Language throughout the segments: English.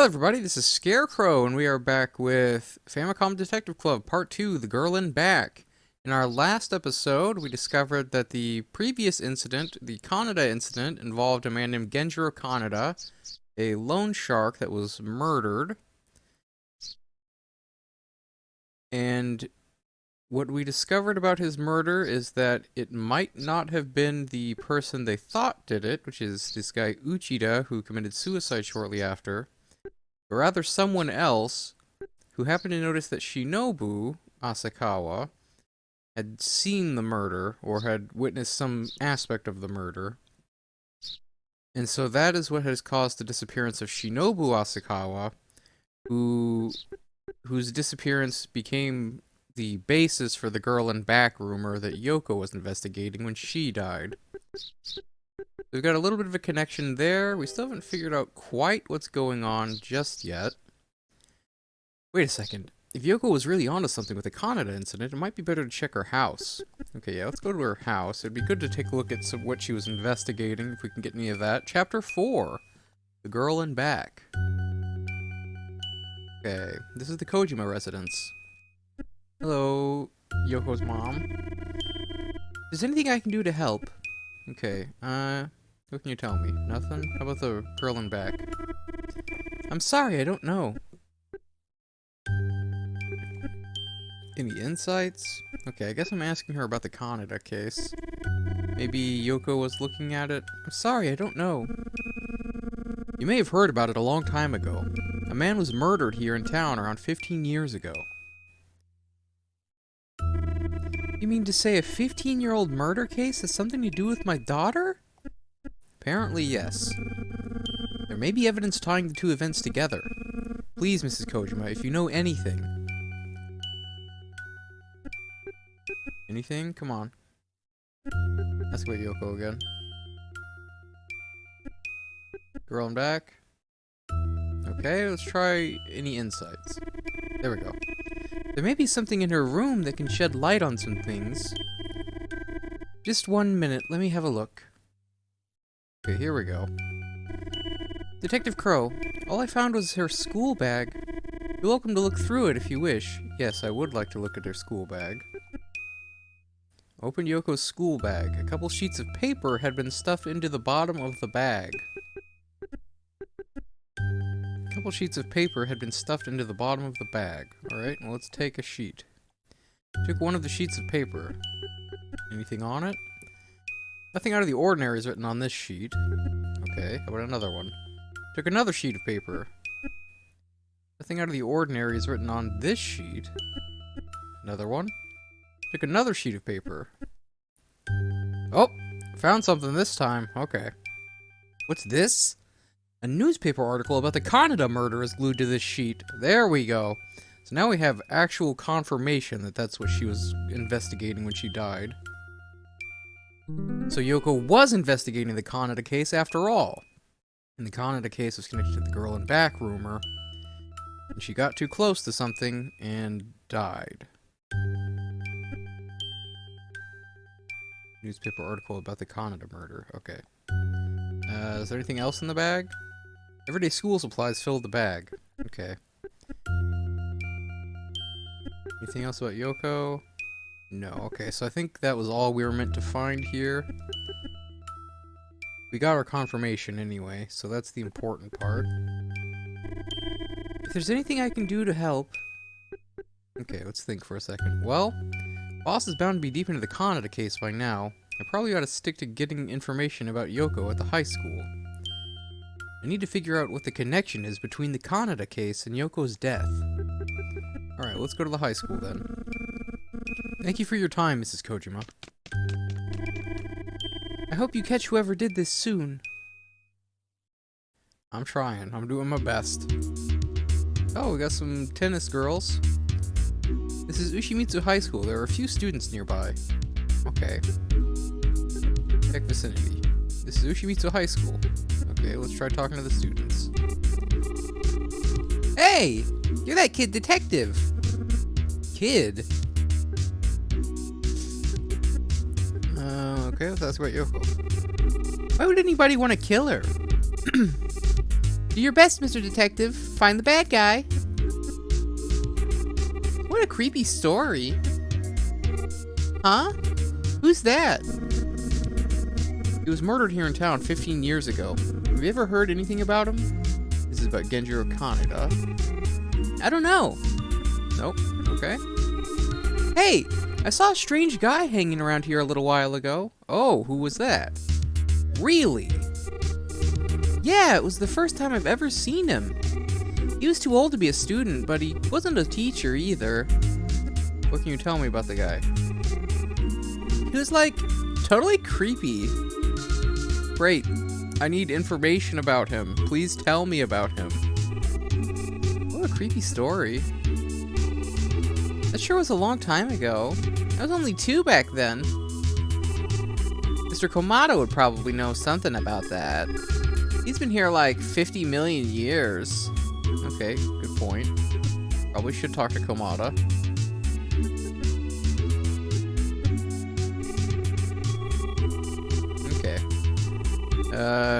Hello everybody, this is Scarecrow, and we are back with Famicom Detective Club Part 2, The Girl in Back. In our last episode, we discovered that the previous incident, the Kaneda incident, involved a man named Genjiro Kaneda, a loan shark that was murdered. And what we discovered about his murder is that it might not have been the person they thought did it, which is this guy Uchida, who committed suicide shortly after, but rather someone else who happened to notice that Shinobu Asakawa had seen the murder, or had witnessed some aspect of the murder. And so that is what has caused the disappearance of Shinobu Asakawa, whose disappearance became the basis for the girl in back rumor that Yoko was investigating when she died. We've got a little bit of a connection there. We still haven't figured out quite what's going on just yet. Wait a second. If Yoko was really onto something with the Kaneda incident, it might be better to check her house. Okay, yeah, let's go to her house. It'd be good to take a look at what she was investigating, if we can get any of that. Chapter 4. The Girl in Back. Okay, this is the Kojima residence. Hello, Yoko's mom. Is there anything I can do to help? Okay, what can you tell me? Nothing? How about the girl in back? I'm sorry, I don't know. Any insights? Okay, I guess I'm asking her about the Kaneda case. Maybe Yoko was looking at it? I'm sorry, I don't know. You may have heard about it a long time ago. A man was murdered here in town around 15 years ago. You mean to say a 15-year-old murder case has something to do with my daughter? Apparently, yes. There may be evidence tying the two events together. Please, Mrs. Kojima, if you know anything. Anything? Come on. Ask about Yoko again. Girl in back. Okay, let's try any insights. There we go. There may be something in her room that can shed light on some things. Just 1 minute, let me have a look. Okay, here we go. Detective Crow, all I found was her school bag. You're welcome to look through it if you wish. Yes, I would like to look at her school bag. Open Yoko's school bag. A couple sheets of paper had been stuffed into the bottom of the bag. A couple sheets of paper had been stuffed into the bottom of the bag. Alright, well, let's take a sheet. Took one of the sheets of paper. Anything on it? Nothing out of the ordinary is written on this sheet. Okay, how about another one? Took another sheet of paper. Nothing out of the ordinary is written on this sheet. Another one. Took another sheet of paper. Oh! Found something this time. Okay. What's this? A newspaper article about the Kaneda murder is glued to this sheet. There we go. So now we have actual confirmation that that's what she was investigating when she died. So Yoko was investigating the Kaneda case after all. And the Kaneda case was connected to the girl in back rumor. And she got too close to something and died. Newspaper article about the Kaneda murder. Okay. Is there anything else in the bag? Everyday school supplies filled the bag. Okay. Anything else about Yoko? No. Okay, so I think that was all we were meant to find here. We got our confirmation anyway, so that's the important part. If there's anything I can do to help... Okay, let's think for a second. Well, boss is bound to be deep into the Kaneda case by now. I probably ought to stick to getting information about Yoko at the high school. I need to figure out what the connection is between the Kaneda case and Yoko's death. Alright, let's go to the high school then. Thank you for your time, Mrs. Kojima. I hope you catch whoever did this soon. I'm trying. I'm doing my best. Oh, we got some tennis girls. This is Ushimitsu High School. There are a few students nearby. Okay. Check vicinity. This is Ushimitsu High School. Okay, let's try talking to the students. Hey! You're that kid detective! Kid? Okay, let's ask about Yoko. Why would anybody want to kill her? Do your best, Mr. Detective. Find the bad guy. What a creepy story. Huh? Who's that? He was murdered here in town 15 years ago. Have you ever heard anything about him? This is about Genjiro Kaneda. I don't know. Nope. Okay. Hey! I saw a strange guy hanging around here a little while ago. Oh, who was that? Really? Yeah, it was the first time I've ever seen him. He was too old to be a student, but he wasn't a teacher either. What can you tell me about the guy? He was like, totally creepy. Great. I need information about him. Please tell me about him. What a creepy story. That sure was a long time ago. I was only 2 back then. Mr. Komada would probably know something about that. He's been here like 50 million years. Okay, good point. Probably should talk to Komada. Okay.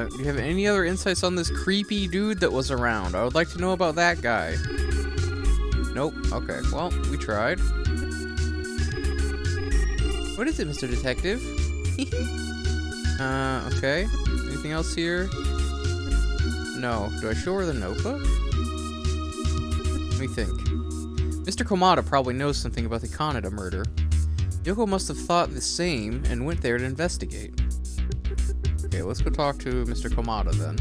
Do you have any other insights on this creepy dude that was around? I would like to know about that guy. Nope. Okay, well, we tried. What is it, Mr. Detective? Okay. Anything else here? No. Do I show her the notebook? Let me think. Mr. Komada probably knows something about the Kaneda murder. Yoko must have thought the same and went there to investigate. Okay, let's go talk to Mr. Komada then.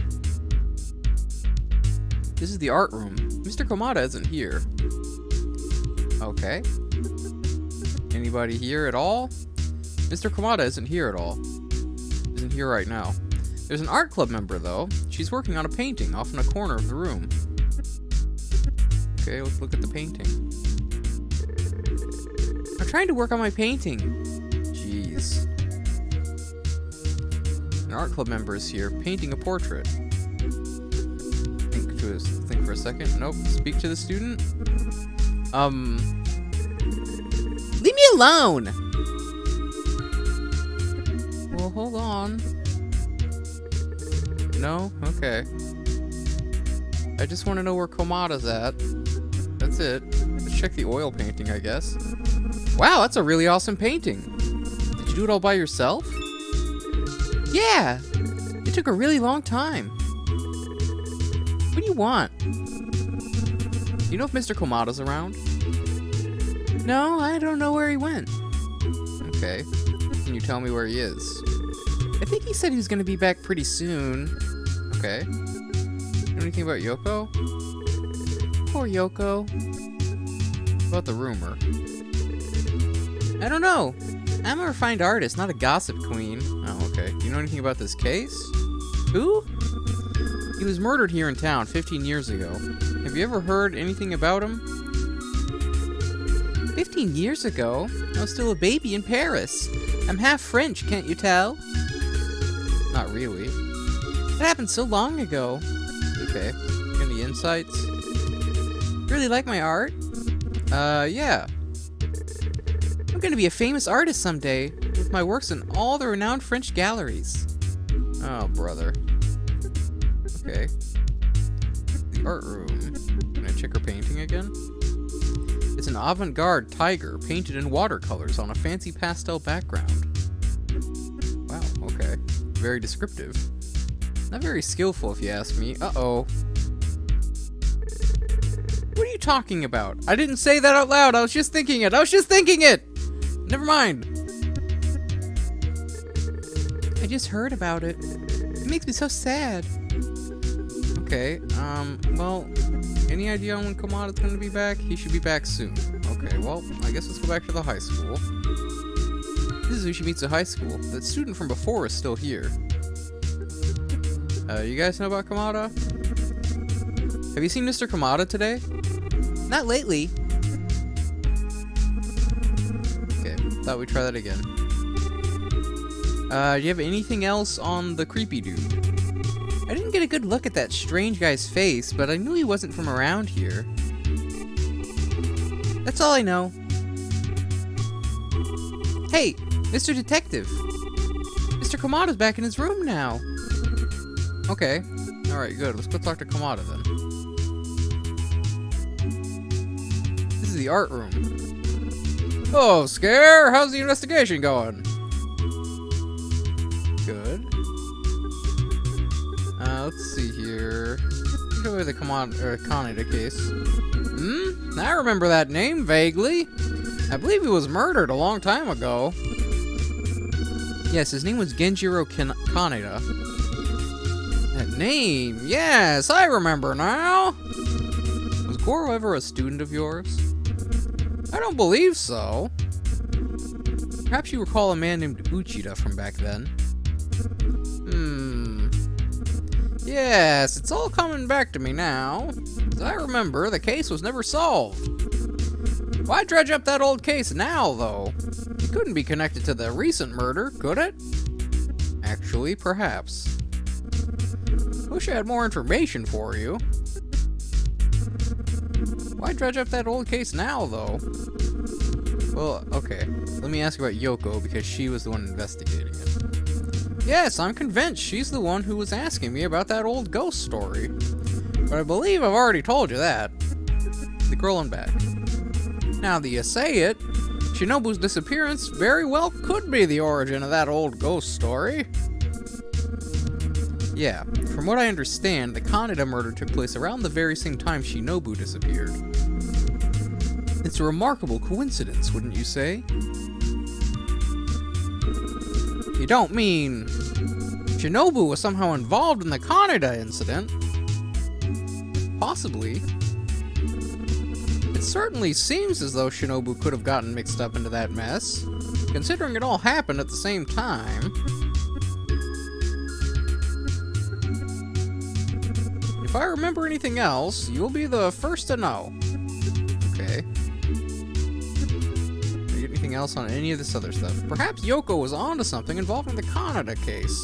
This is the art room. Mr. Komada isn't here. Okay. Anybody here at all? Mr. Komada isn't here at all. Isn't here right now. There's an art club member, though. She's working on a painting off in a corner of the room. Okay, let's look at the painting. I'm trying to work on my painting. Jeez. An art club member is here, painting a portrait. Think for a second. Nope. Speak to the student. Leave me alone! Well, hold on. No? Okay. I just want to know where Komada's at. That's it. Let's check the oil painting, I guess. Wow, that's a really awesome painting. Did you do it all by yourself? Yeah! It took a really long time. What do you want? Do you know if Mr. Komada's around? No, I don't know where he went. Okay. Can you tell me where he is? I think he said he was going to be back pretty soon. Okay. Know anything about Yoko? Poor Yoko. About the rumor? I don't know. I'm a refined artist, not a gossip queen. Oh, okay. Do you know anything about this case? Who? He was murdered here in town 15 years ago. Have you ever heard anything about him? 15 years ago? I was still a baby in Paris. I'm half French, can't you tell? Not really. It happened so long ago. Okay. Any insights? Really like my art? Yeah. I'm gonna be a famous artist someday, with my works in all the renowned French galleries. Oh, brother. Okay. The art room. Can I check her painting again? It's an avant-garde tiger painted in watercolors on a fancy pastel background. Wow, okay. Very descriptive. Not very skillful, if you ask me. Uh-oh. What are you talking about? I didn't say that out loud. I was just thinking it. Never mind. I just heard about it. It makes me so sad. Okay, well, any idea on when Komada's gonna be back? He should be back soon. Okay, well, I guess let's go back to the high school. This is who she meets at high school. That student from before is still here. You guys know about Komada? Have you seen Mr. Komada today? Not lately. Okay, thought we'd try that again. Do you have anything else on the creepy dude? I didn't get a good look at that strange guy's face, but I knew he wasn't from around here. That's all I know. Hey, Mr. Detective. Mr. Komada's back in his room now. Okay. Alright, good. Let's go talk to Kaneda then. This is the art room. Oh, Scare! How's the investigation going? Good. Let's see here. Go with the Kaneda case. I remember that name vaguely. I believe he was murdered a long time ago. Yes, his name was Genjiro Kaneda. That name? Yes, I remember now. Was Goro ever a student of yours? I don't believe so. Perhaps you recall a man named Uchida from back then. Yes, it's all coming back to me now. As I remember, the case was never solved. Why dredge up that old case now, though? It couldn't be connected to the recent murder, could it? Actually, perhaps. Wish I had more information for you. Why dredge up that old case now, though? Well, okay. Let me ask about Yoko, because she was the one investigating it. Yes, I'm convinced she's the one who was asking me about that old ghost story. But I believe I've already told you that. The girl in back. Now that you say it, Shinobu's disappearance very well could be the origin of that old ghost story. Yeah, from what I understand, the Kaneda murder took place around the very same time Shinobu disappeared. It's a remarkable coincidence, wouldn't you say? You don't mean Shinobu was somehow involved in the Kaneda incident? Possibly. It certainly seems as though Shinobu could have gotten mixed up into that mess, considering it all happened at the same time. If I remember anything else, you'll be the first to know. Okay. Anything else on any of this other stuff? Perhaps Yoko was onto something involving the Kaneda case.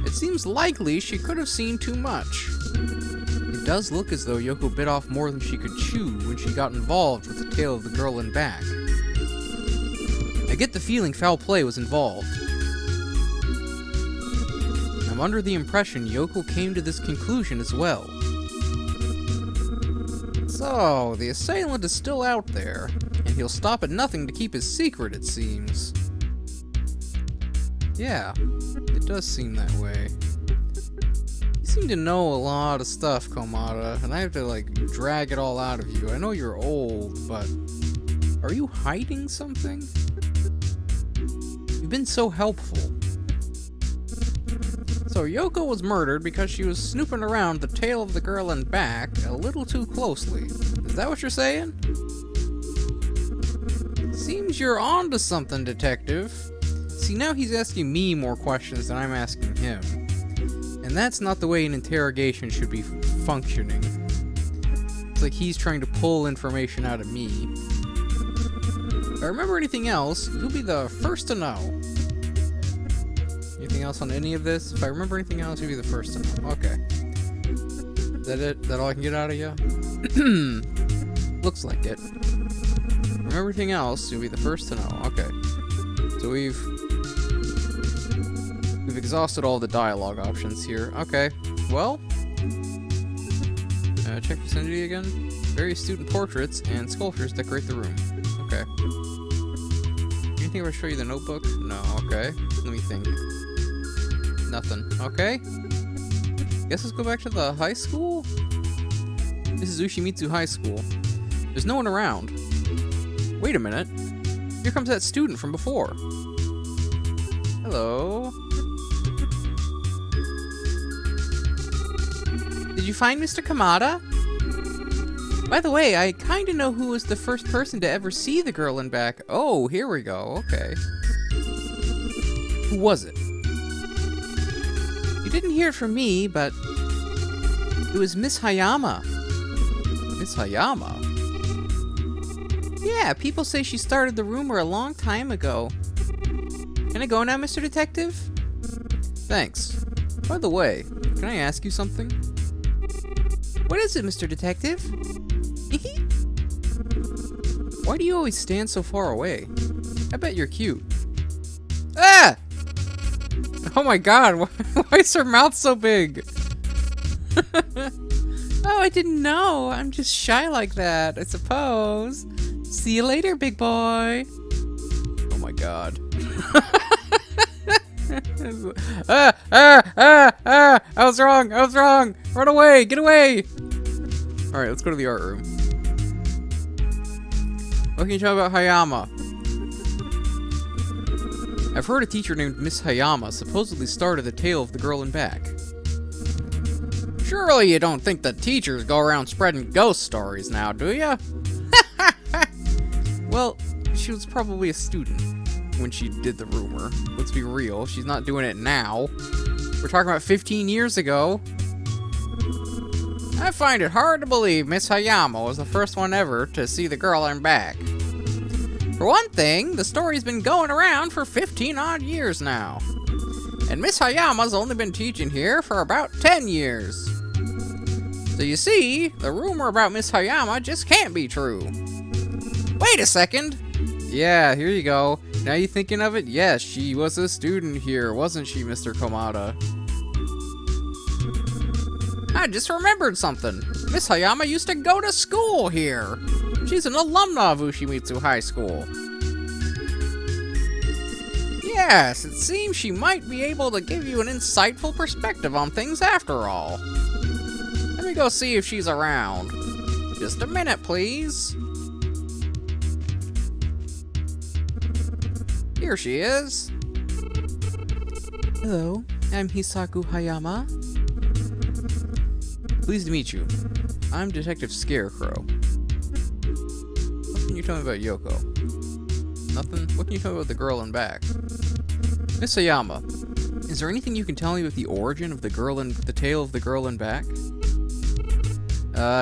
It seems likely she could have seen too much. It does look as though Yoko bit off more than she could chew when she got involved with the tale of the girl in back. I get the feeling foul play was involved. I'm under the impression Yoko came to this conclusion as well. So, the assailant is still out there, and he'll stop at nothing to keep his secret, it seems. Yeah, it does seem that way. You seem to know a lot of stuff, Kaneda, and I have to, drag it all out of you. I know you're old, but are you hiding something? You've been so helpful. So Yoko was murdered because she was snooping around the tail of the girl in back a little too closely. Is that what you're saying? Seems you're onto something, Detective. See, now he's asking me more questions than I'm asking him. And that's not the way an interrogation should be functioning. It's like he's trying to pull information out of me. If I remember anything else, you'll be the first to know. Anything else on any of this? If I remember anything else, you'll be the first to know. Okay. Is that it? Is that all I can get out of you? Looks like it. Remember everything else, you'll be the first to know. Okay. So we've exhausted all the dialogue options here. Okay. Well, check vicinity again. Various student portraits and sculptures decorate the room. Okay. Anything if I show you the notebook? No. Okay. Let me think. Nothing. Okay. Guess let's go back to the high school? This is Ushimitsu High School. There's no one around. Wait a minute. Here comes that student from before. Hello. Did you find Mr. Kaneda? By the way, I kinda know who was the first person to ever see the girl in back. Oh, here we go. Okay. Who was it? You didn't hear it from me, but it was Miss Hayama. Miss Hayama? Yeah, people say she started the rumor a long time ago. Can I go now, Mr. Detective? Thanks. By the way, can I ask you something? What is it, Mr. Detective? Why do you always stand so far away? I bet you're cute. Ah! Oh my god, why is her mouth so big? Oh, I didn't know. I'm just shy like that, I suppose. See you later, big boy. Oh my god. I was wrong. Run away. Get away. Alright, let's go to the art room. What can you tell me about Hayama? I've heard a teacher named Miss Hayama supposedly started the tale of the girl in back. Surely you don't think that teachers go around spreading ghost stories now, do ya? Well, she was probably a student when she did the rumor. Let's be real, she's not doing it now. We're talking about 15 years ago. I find it hard to believe Miss Hayama was the first one ever to see the girl in back. For one thing, the story's been going around for 15 odd years now. And Miss Hayama's only been teaching here for about 10 years. So you see, the rumor about Miss Hayama just can't be true. Wait a second! Yeah, here you go. Now you thinking of it? Yes, she was a student here, wasn't she, Mr. Komada? I just remembered something. Miss Hayama used to go to school here. She's an alumna of Ushimitsu High School. Yes, it seems she might be able to give you an insightful perspective on things after all. Let me go see if she's around. Just a minute, please. Here she is. Hello, I'm Hisaku Hayama. Pleased to meet you. I'm Detective Scarecrow. What can you tell me about Yoko? Nothing? What can you tell me about the girl in back? Miss Hayama, is there anything you can tell me about the origin of the tale of the girl in back?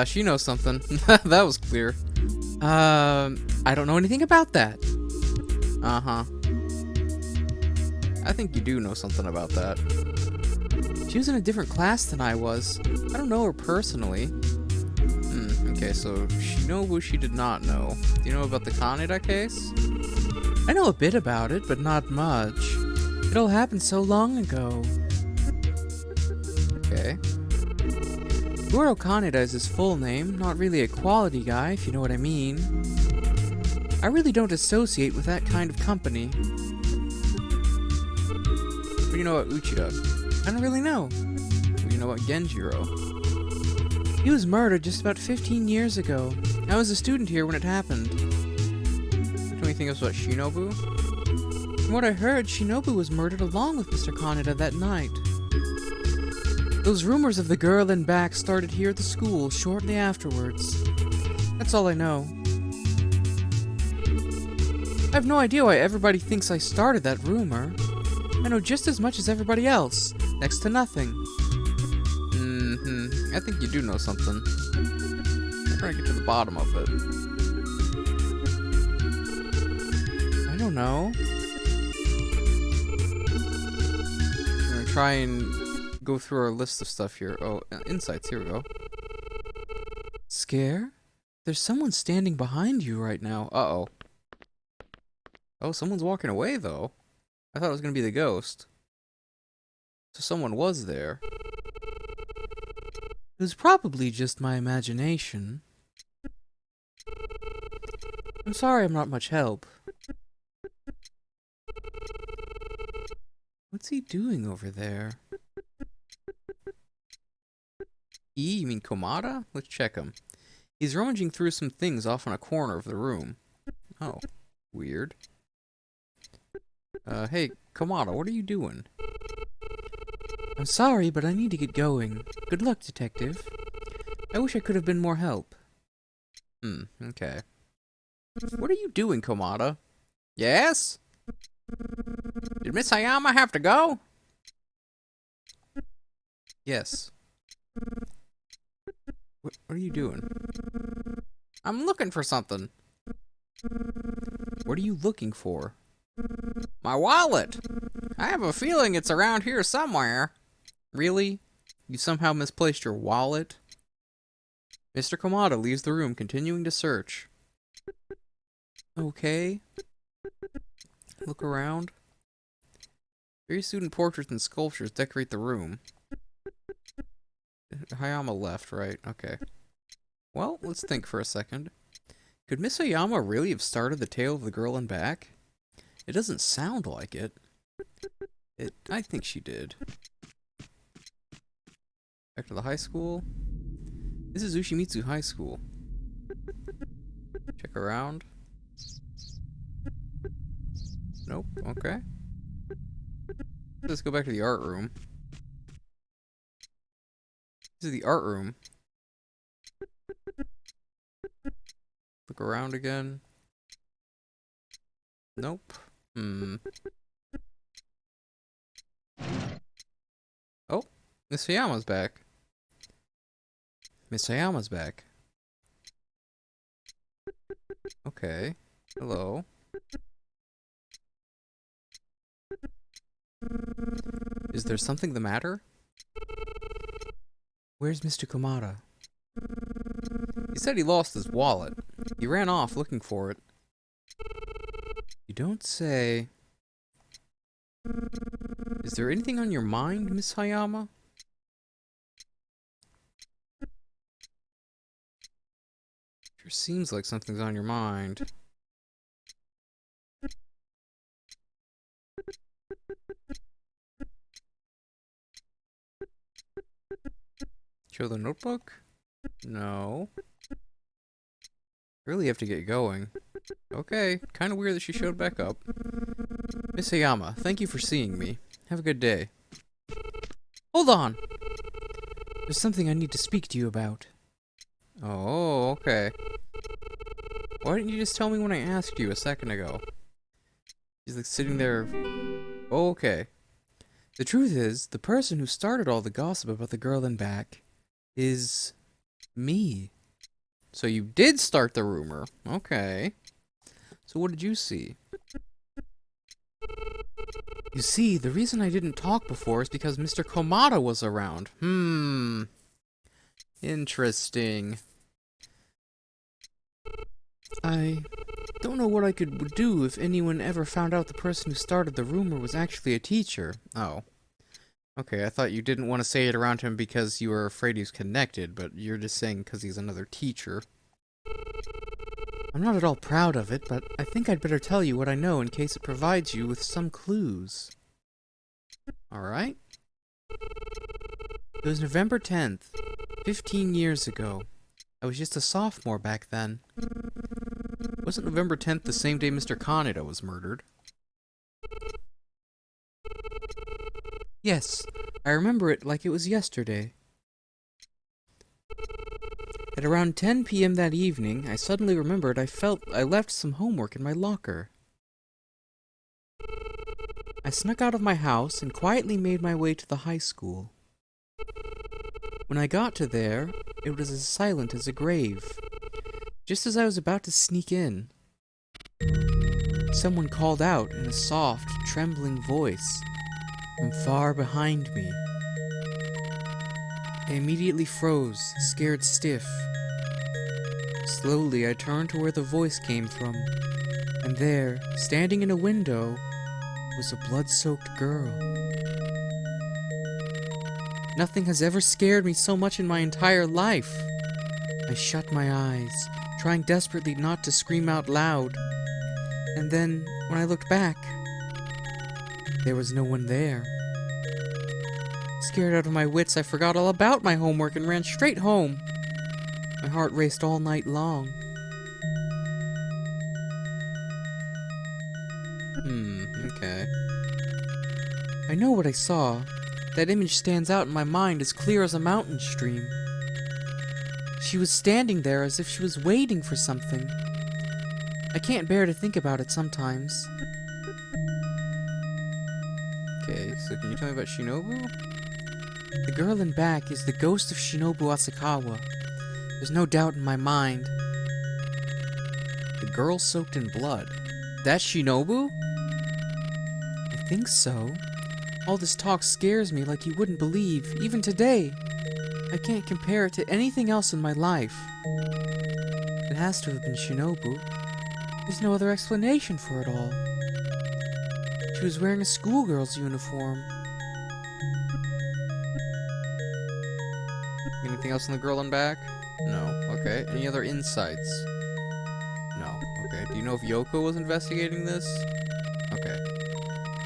She knows something. That was clear. I don't know anything about that. Uh-huh. I think you do know something about that. She was in a different class than I was. I don't know her personally. Okay, so Shinobu she did not know. Do you know about the Kaneda case? I know a bit about it, but not much. It all happened so long ago. Okay. Goro Kaneda is his full name, not really a quality guy, if you know what I mean. I really don't associate with that kind of company. What do you know about Uchida? I don't really know. What do you know about Genjiro? He was murdered just about 15 years ago. I was a student here when it happened. Tell me anything else about Shinobu? From what I heard, Shinobu was murdered along with Mr. Kaneda that night. Those rumors of the girl in back started here at the school shortly afterwards. That's all I know. I have no idea why everybody thinks I started that rumor. I know just as much as everybody else. Next to nothing. I think you do know something. I'm trying to get to the bottom of it. I don't know. I'm gonna try and go through our list of stuff here. Oh, insights. Here we go. Scare? There's someone standing behind you right now. Uh-oh. Oh, someone's walking away, though. I thought it was gonna be the ghost. So someone was there. It was probably just my imagination. I'm sorry I'm not much help. What's he doing over there? You mean Komada? Let's check him. He's rummaging through some things off in a corner of the room. Oh, weird. Hey, Komada, what are you doing? I'm sorry, but I need to get going. Good luck, detective. I wish I could have been more help. Okay. What are you doing, Komada? Yes? Did Miss Hayama have to go? Yes. What are you doing? I'm looking for something. What are you looking for? My wallet! I have a feeling it's around here somewhere. Really? You somehow misplaced your wallet? Mr. Komada leaves the room, continuing to search. Okay. Look around. Various student portraits and sculptures decorate the room. Hayama left, right? Okay. Well, let's think for a second. Could Miss Hayama really have started the tale of the girl in back? It doesn't sound like it. I think she did. Back to the high school. This is Ushimitsu High School. Check around. Nope, okay. Let's go back to the art room. This is the art room. Look around again. Nope. Oh, Miss Hayama's back. Miss Hayama's back. Okay. Hello. Is there something the matter? Where's Mr. Komada? He said he lost his wallet. He ran off looking for it. You don't say. Is there anything on your mind, Miss Hayama? Sure seems like something's on your mind. Show the notebook? No. Really have to get going. Okay, kind of weird that she showed back up. Miss Hayama, thank you for seeing me. Have a good day. Hold on! There's something I need to speak to you about. Oh, okay. Why didn't you just tell me when I asked you a second ago? He's like sitting there. Oh, okay. The truth is, the person who started all the gossip about the girl in back is me. So you did start the rumor. Okay. So what did you see? You see, the reason I didn't talk before is because Mr. Komada was around. Interesting. I don't know what I would do if anyone ever found out the person who started the rumor was actually a teacher. Oh. Okay, I thought you didn't want to say it around him because you were afraid he's connected, but you're just saying because he's another teacher. I'm not at all proud of it, but I think I'd better tell you what I know in case it provides you with some clues. Alright. It was November 10th, 15 years ago. I was just a sophomore back then. Wasn't November 10th the same day Mr. Kaneda was murdered? Yes, I remember it like it was yesterday. At around 10 p.m. that evening, I suddenly remembered I left some homework in my locker. I snuck out of my house and quietly made my way to the high school. When I got to there, it was as silent as a grave. Just as I was about to sneak in, someone called out in a soft, trembling voice from far behind me. I immediately froze, scared stiff. Slowly, I turned to where the voice came from, and there, standing in a window, was a blood-soaked girl. Nothing has ever scared me so much in my entire life. I shut my eyes, trying desperately not to scream out loud. And then, when I looked back, there was no one there. Scared out of my wits, I forgot all about my homework and ran straight home. My heart raced all night long. Okay. I know what I saw. That image stands out in my mind as clear as a mountain stream. She was standing there as if she was waiting for something. I can't bear to think about it sometimes. Okay, so can you tell me about Shinobu? The girl in back is the ghost of Shinobu Asakawa. There's no doubt in my mind. The girl soaked in blood. That's Shinobu? I think so. All this talk scares me like you wouldn't believe, even today. I can't compare it to anything else in my life. It has to have been Shinobu. There's no other explanation for it all. She was wearing a schoolgirl's uniform. Anything else in the girl and back? No. Okay. Any other insights? No. Okay. Do you know if Yoko was investigating this? Okay.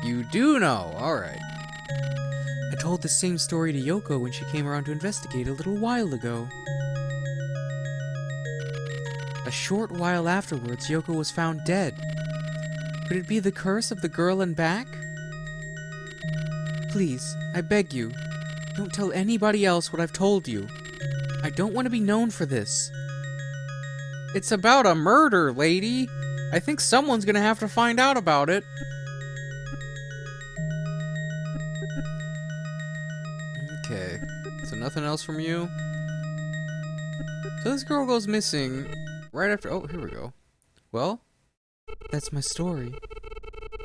You do know! Alright. I told the same story to Yoko when she came around to investigate a little while ago. A short while afterwards, Yoko was found dead. Could it be the curse of the girl and back? Please, I beg you, don't tell anybody else what I've told you. I don't want to be known for this. It's about a murder, lady. I think someone's gonna have to find out about it. Okay, so nothing else from you? So this girl goes missing right after... Oh, here we go. Well? That's my story.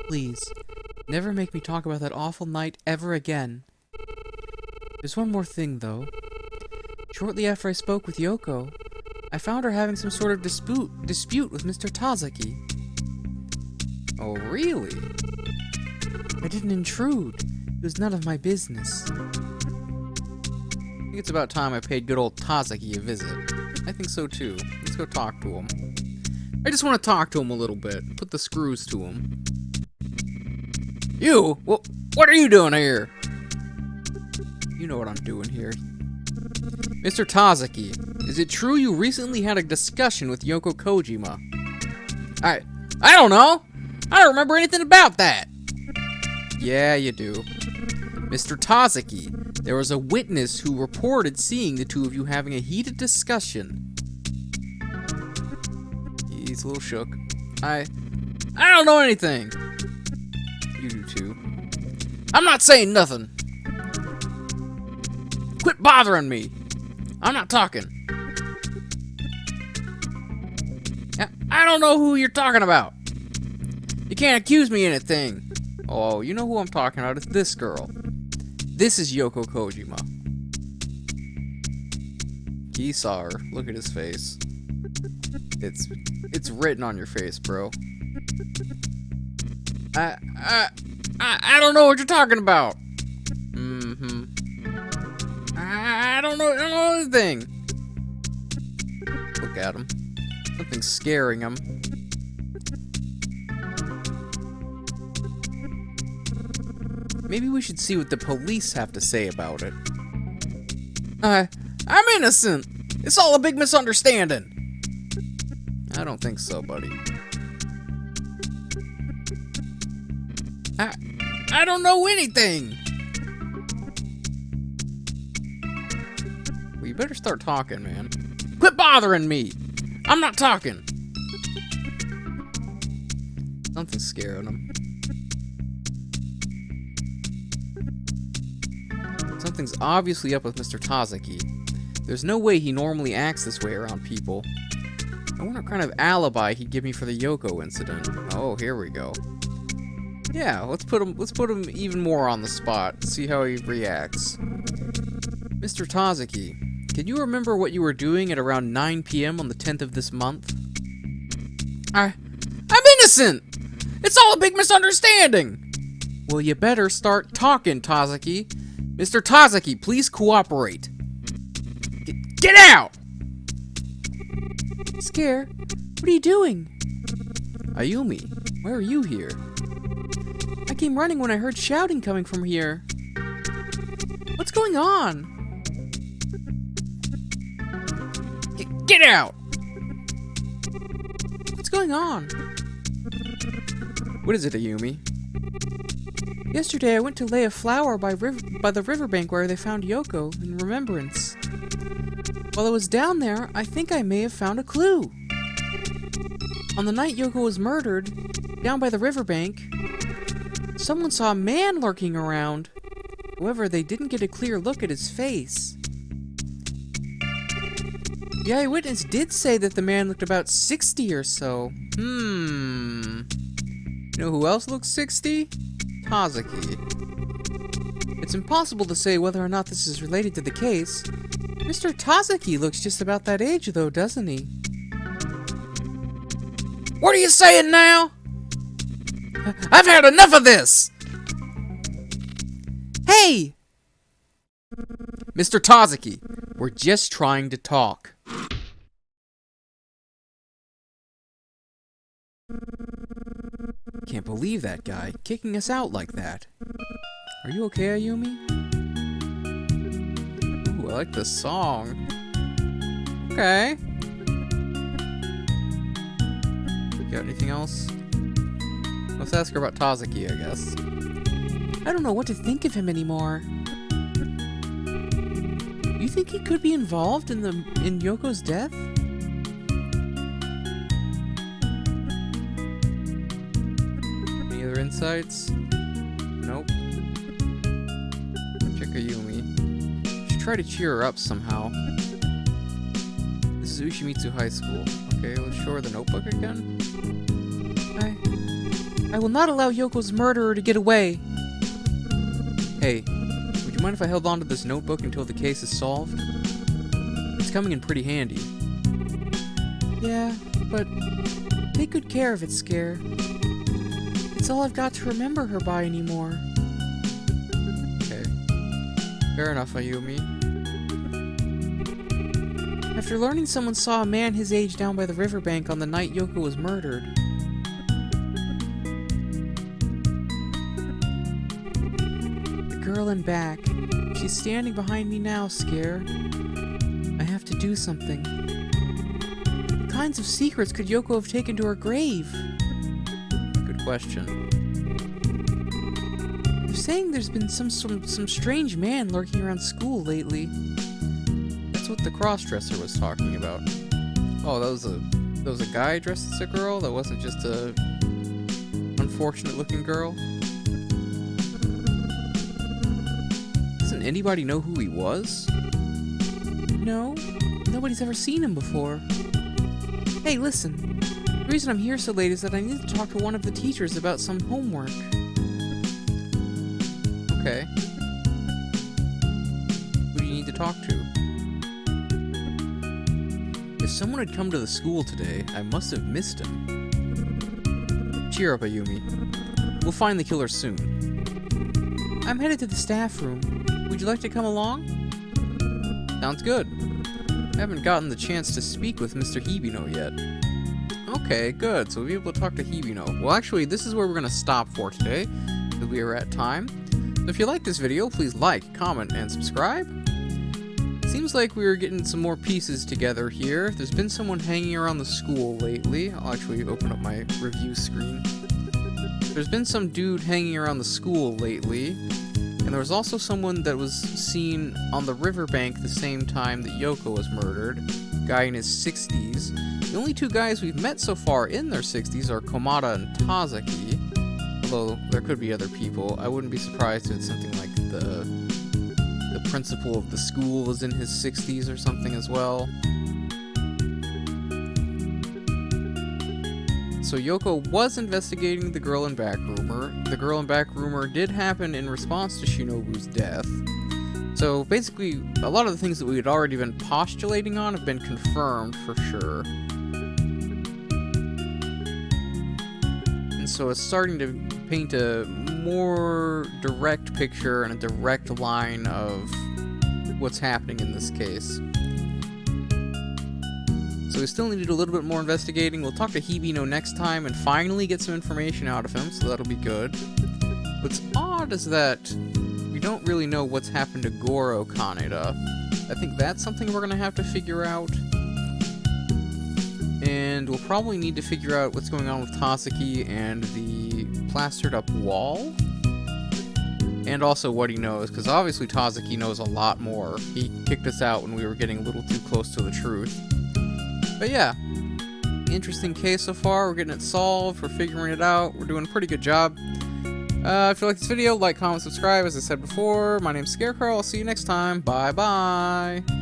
Please, never make me talk about that awful night ever again. There's one more thing, though. Shortly after I spoke with Yoko, I found her having some sort of dispute with Mr. Tazaki. Oh, really? I didn't intrude. It was none of my business. I think it's about time I paid good old Tazaki a visit. I think so too. Let's go talk to him. I just want to talk to him a little bit. Put the screws to him. You? Well, what are you doing here? You know what I'm doing here. Mr. Tazaki, is it true you recently had a discussion with Yoko Kojima? I don't know. I don't remember anything about that. Yeah, you do. Mr. Tazaki, there was a witness who reported seeing the two of you having a heated discussion. He's a little shook. I don't know anything. You do too. I'm not saying nothing. Quit bothering me. I'm not talking. I don't know who you're talking about. You can't accuse me of anything. Oh, you know who I'm talking about. It's this girl. This is Yoko Kojima. He saw her. Look at his face. It's written on your face, bro. I don't know what you're talking about. I don't know anything. Look at him. Something's scaring him. Maybe we should see what the police have to say about it. I'm innocent. It's all a big misunderstanding. I don't think so, buddy. I don't know anything. Well, you better start talking, man. Quit bothering me. I'm not talking. Something's scaring him. Something's obviously up with Mr. Tazaki. There's no way he normally acts this way around people. I wonder what kind of alibi he'd give me for the Yoko incident. Oh, here we go. Yeah, let's put him even more on the spot. See how he reacts. Mr. Tazaki, can you remember what you were doing at around 9 p.m. on the 10th of this month? I'm innocent! It's all a big misunderstanding! Well, you better start talking, Tazaki. Mr. Tazaki, please cooperate. Get out! Scare, what are you doing? Ayumi, why are you here? I came running when I heard shouting coming from here. What's going on? Get out! What's going on? What is it, Ayumi? Yesterday I went to lay a flower by the riverbank where they found Yoko in remembrance. While I was down there, I think I may have found a clue. On the night Yoko was murdered, down by the riverbank, someone saw a man lurking around. However, they didn't get a clear look at his face. The eyewitness did say that the man looked about 60 or so. You know who else looks 60? Tazaki. It's impossible to say whether or not this is related to the case. Mr. Tazaki looks just about that age, though, doesn't he? What are you saying now? I've had enough of this! Hey! Mr. Tazaki, We're just trying to talk. Can't believe that guy kicking us out like that. Are you okay, Ayumi? Ooh, I like this song. Okay. Got anything else? Let's ask her about Tazaki, I guess. I don't know what to think of him anymore. You think he could be involved in Yoko's death? Any other insights? Nope. Check Ayumi. Should try to cheer her up somehow. This is Ushimitsu High School. Okay, let's show her the notebook again. I will not allow Yoko's murderer to get away. Hey, would you mind if I held on to this notebook until the case is solved? It's coming in pretty handy. Yeah, but take good care of it, Scare. It's all I've got to remember her by anymore. Okay. Fair enough, Ayumi. After learning someone saw a man his age down by the riverbank on the night Yoko was murdered, girl in back. She's standing behind me now, Scare. I have to do something. What kinds of secrets could Yoko have taken to her grave? Good question. They're saying there's been some strange man lurking around school lately. That's what the crossdresser was talking about. Oh, that was a guy dressed as a girl? That wasn't just a unfortunate looking girl? Anybody know who he was? No, nobody's ever seen him before. Hey, listen. The reason I'm here so late is that I need to talk to one of the teachers about some homework. Okay. Who do you need to talk to? If someone had come to the school today, I must have missed him. Cheer up, Ayumi. We'll find the killer soon. I'm headed to the staff room. Would you like to come along? Sounds good. I haven't gotten the chance to speak with Mr. Hibino yet. Okay, good. So we'll be able to talk to Hibino. Well, actually, this is where we're going to stop for today, because we are at time. So if you like this video, please like, comment, and subscribe. Seems like we were getting some more pieces together here. There's been someone hanging around the school lately. I'll actually open up my review screen. There's been some dude hanging around the school lately. And there was also someone that was seen on the riverbank the same time that Yoko was murdered. Guy in his 60s. The only two guys we've met so far in their 60s are Komada and Tazaki. Although there could be other people. I wouldn't be surprised if it's something like the principal of the school was in his 60s or something as well. So Yoko was investigating the girl in back rumor. The girl in back rumor did happen in response to Shinobu's death. So basically, a lot of the things that we had already been postulating on have been confirmed for sure. And so it's starting to paint a more direct picture and a direct line of what's happening in this case. So we still need to do a little bit more investigating. We'll talk to Hibino next time and finally get some information out of him, so that'll be good. What's odd is that we don't really know what's happened to Goro Kaneda. I think that's something we're going to have to figure out. And we'll probably need to figure out what's going on with Tazaki and the plastered up wall. And also what he knows, because obviously Tazaki knows a lot more. He kicked us out when we were getting a little too close to the truth. But yeah, interesting case so far. We're getting it solved. We're figuring it out. We're doing a pretty good job. If you like this video, like, comment, subscribe. As I said before, my name's Scarecrow. I'll see you next time. Bye-bye.